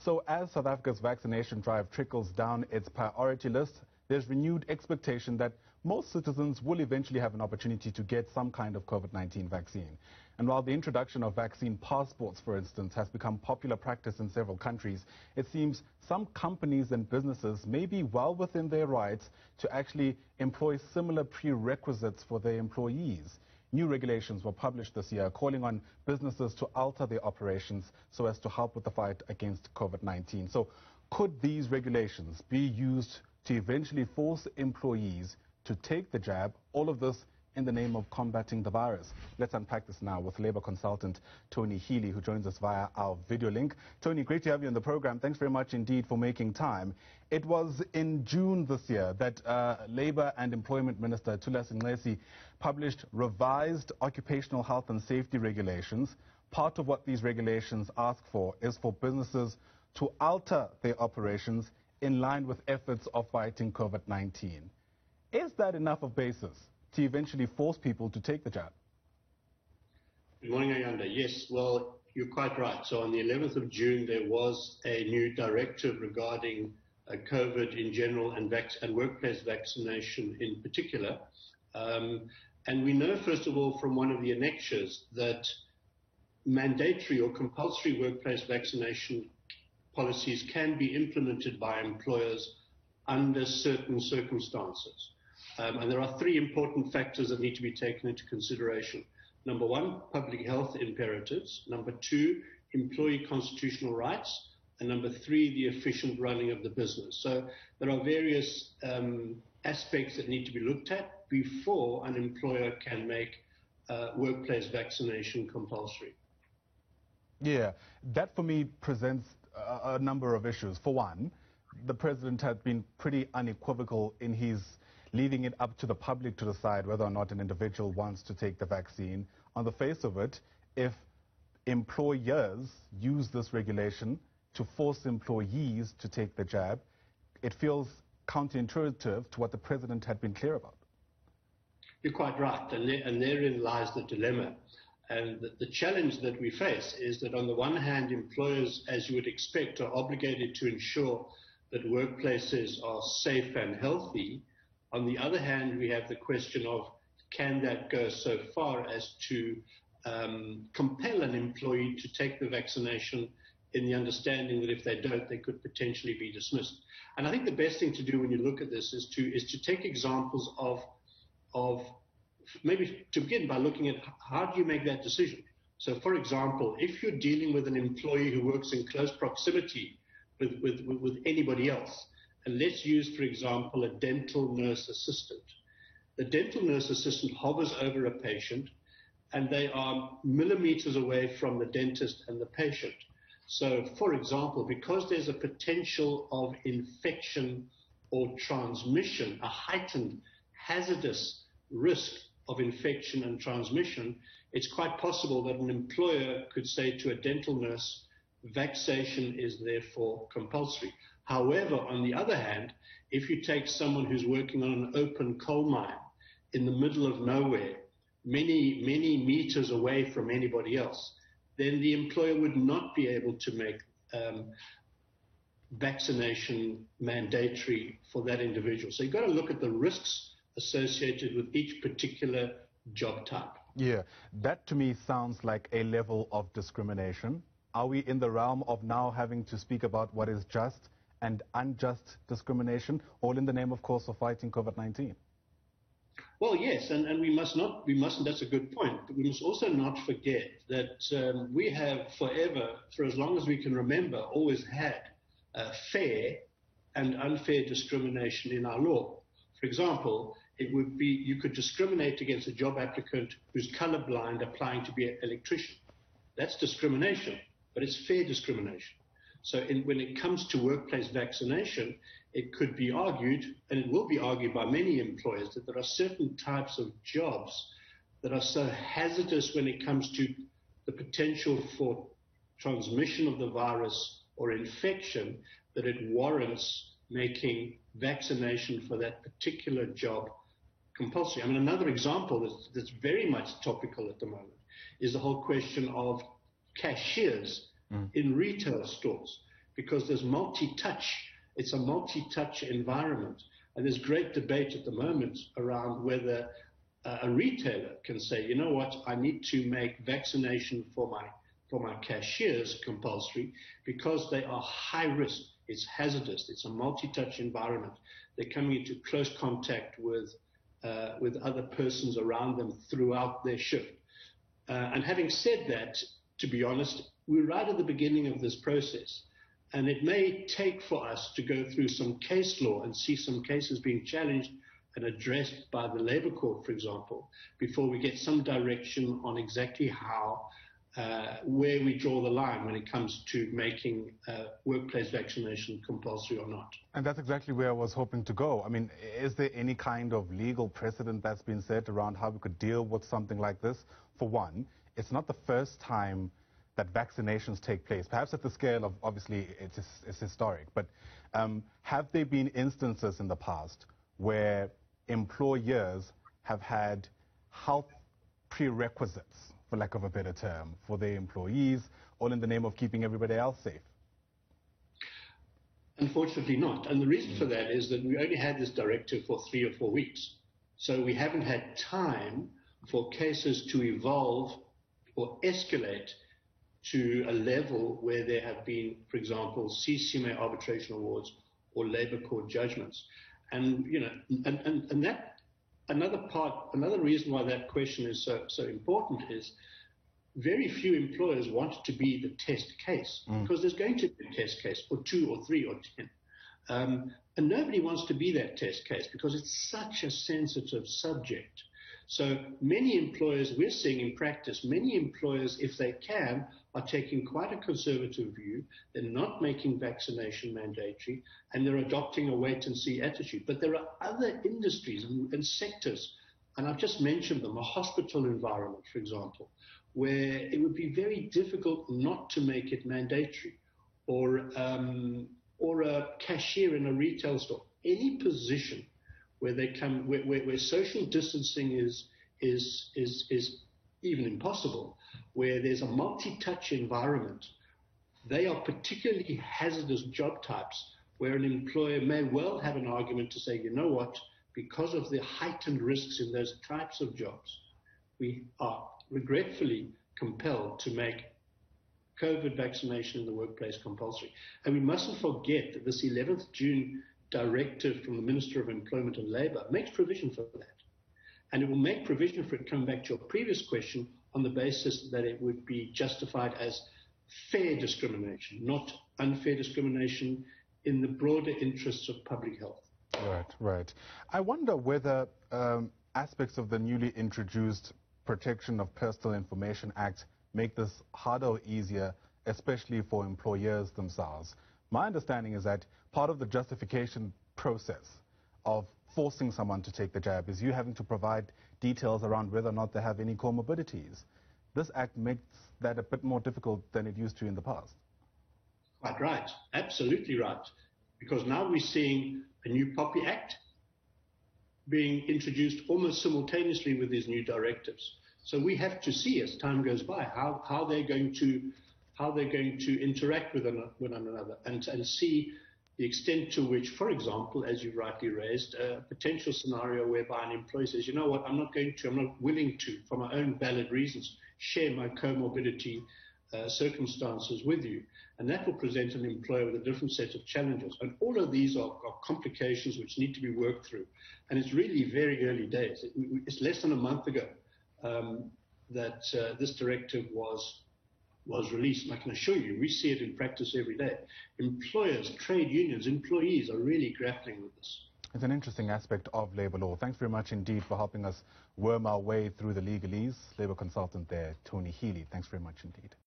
So as South Africa's vaccination drive trickles down its priority list, there's renewed expectation that most citizens will eventually have an opportunity to get some kind of COVID-19 vaccine. And while the introduction of vaccine passports, for instance, has become popular practice in several countries, it seems some companies and businesses may be well within their rights to actually employ similar prerequisites for their employees. New regulations were published this year calling on businesses to alter their operations so as to help with the fight against COVID-19. So could these regulations be used to eventually force employees to take the jab? All of this in the name of combating the virus. Let's unpack this now with Labour consultant Tony Healy, who joins us via our video link. Tony, great to have you on the program. Thanks very much indeed for making time. It was in June this year that Labour and Employment Minister Thulas Nxesi published revised occupational health and safety regulations. Part of what these regulations ask for is for businesses to alter their operations in line with efforts of fighting COVID-19. Is that enough of basis to eventually force people to take the jab? Good morning, Ayanda. Yes, well, you're quite right. So on the 11th of June, there was a new directive regarding COVID in general and workplace vaccination in particular. And we know, first of all, from one of the annexures that mandatory or compulsory workplace vaccination policies can be implemented by employers under certain circumstances. And there are three important factors that need to be taken into consideration. Number one, public health imperatives. Number two, employee constitutional rights. And number three, the efficient running of the business. So there are various aspects that need to be looked at before an employer can make workplace vaccination compulsory. Yeah, that for me presents a number of issues. For one, the president has been pretty unequivocal in his leaving it up to the public to decide whether or not an individual wants to take the vaccine. On the face of it, if employers use this regulation to force employees to take the jab, it feels counterintuitive to what the president had been clear about. You're quite right, and therein lies the dilemma. And the challenge that we face is that on the one hand, employers, as you would expect, are obligated to ensure that workplaces are safe and healthy. On the other hand, we have the question of, can that go so far as to compel an employee to take the vaccination in the understanding that if they don't, they could potentially be dismissed. And I think the best thing to do when you look at this is to take examples of maybe to begin by looking at how do you make that decision. So, for example, if you're dealing with an employee who works in close proximity with anybody else, and let's use, for example, a dental nurse assistant. The dental nurse assistant hovers over a patient, and they are millimeters away from the dentist and the patient. So, for example, because there's a potential of infection or transmission, a heightened hazardous risk of infection and transmission, it's quite possible that an employer could say to a dental nurse, vaccination is therefore compulsory. However, on the other hand, if you take someone who's working on an open coal mine in the middle of nowhere, many meters away from anybody else, then the employer would not be able to make vaccination mandatory for that individual. So you've got to look at the risks associated with each particular job type. Yeah, that to me sounds like a level of discrimination. Are we in the realm of now having to speak about what is just and unjust discrimination, all in the name, of course, of fighting COVID-19? Well, yes, and we mustn't, that's a good point, but we must also not forget that we have forever, for as long as we can remember, always had fair and unfair discrimination in our law. For example, it would be, you could discriminate against a job applicant who's colorblind applying to be an electrician. That's discrimination, but it's fair discrimination. So when it comes to workplace vaccination, it could be argued, and it will be argued by many employers, that there are certain types of jobs that are so hazardous when it comes to the potential for transmission of the virus or infection that it warrants making vaccination for that particular job compulsory. I mean, another example that's very much topical at the moment is the whole question of cashiers in retail stores. because there's multi-touch. It's a multi-touch environment. And there's great debate at the moment around whether a retailer can say, you know what, I need to make vaccination for my cashiers compulsory because they are high risk. It's hazardous. It's a multi-touch environment. They're coming into close contact with other persons around them throughout their shift. And having said that, to be honest, we're right at the beginning of this process. And it may take for us to go through some case law and see some cases being challenged and addressed by the Labour Court, for example, before we get some direction on exactly how, where we draw the line when it comes to making workplace vaccination compulsory or not. And that's exactly where I was hoping to go. I mean, is there any kind of legal precedent that's been set around how we could deal with something like this? For one, it's not the first time that vaccinations take place, perhaps at the scale of, obviously, it's historic, but have there been instances in the past where employers have had health prerequisites, for lack of a better term, for their employees, all in the name of keeping everybody else safe? Unfortunately not. And the reason for that is that we only had this directive for 3 or 4 weeks. So we haven't had time for cases to evolve or escalate to a level where there have been, for example, CCMA arbitration awards or Labour Court judgments. And, you know, and that, another reason why that question is so important is very few employers want to be the test case because there's going to be a test case or 2 or 3 or 10. And nobody wants to be that test case because it's such a sensitive subject. So many employers, we're seeing in practice, many employers, if they can, are taking quite a conservative view. They're not making vaccination mandatory, and they're adopting a wait-and-see attitude. But there are other industries and sectors, and I've just mentioned them, a hospital environment, for example, where it would be very difficult not to make it mandatory, or a cashier in a retail store. Any position where they come, where social distancing is even impossible, where there's a multi-touch environment, they are particularly hazardous job types where an employer may well have an argument to say, you know what, because of the heightened risks in those types of jobs, we are regretfully compelled to make COVID vaccination in the workplace compulsory. And we mustn't forget that this 11th June directive from the Minister of Employment and Labour makes provision for that. And it will make provision for it, coming back to your previous question, on the basis that it would be justified as fair discrimination, not unfair discrimination in the broader interests of public health. Right, right. I wonder whether aspects of the newly introduced Protection of Personal Information Act make this harder or easier, especially for employers themselves. My understanding is that part of the justification process of forcing someone to take the jab is you having to provide details around whether or not they have any comorbidities. This act makes that a bit more difficult than it used to in the past. Quite right. Absolutely right. Because now we're seeing a new POPI Act being introduced almost simultaneously with these new directives. So we have to see as time goes by how they're going to interact with one another and see the extent to which, for example, as you rightly raised, a potential scenario whereby an employee says, you know what, I'm not willing to, for my own valid reasons, share my comorbidity circumstances with you. And that will present an employer with a different set of challenges. And all of these are complications which need to be worked through. And it's really very early days. It's less than a month ago that this directive was released. And I can assure you, we see it in practice every day. Employers, trade unions, employees are really grappling with this. It's an interesting aspect of labour law. Thanks very much indeed for helping us worm our way through the legalese. Labour consultant there, Tony Healy. Thanks very much indeed.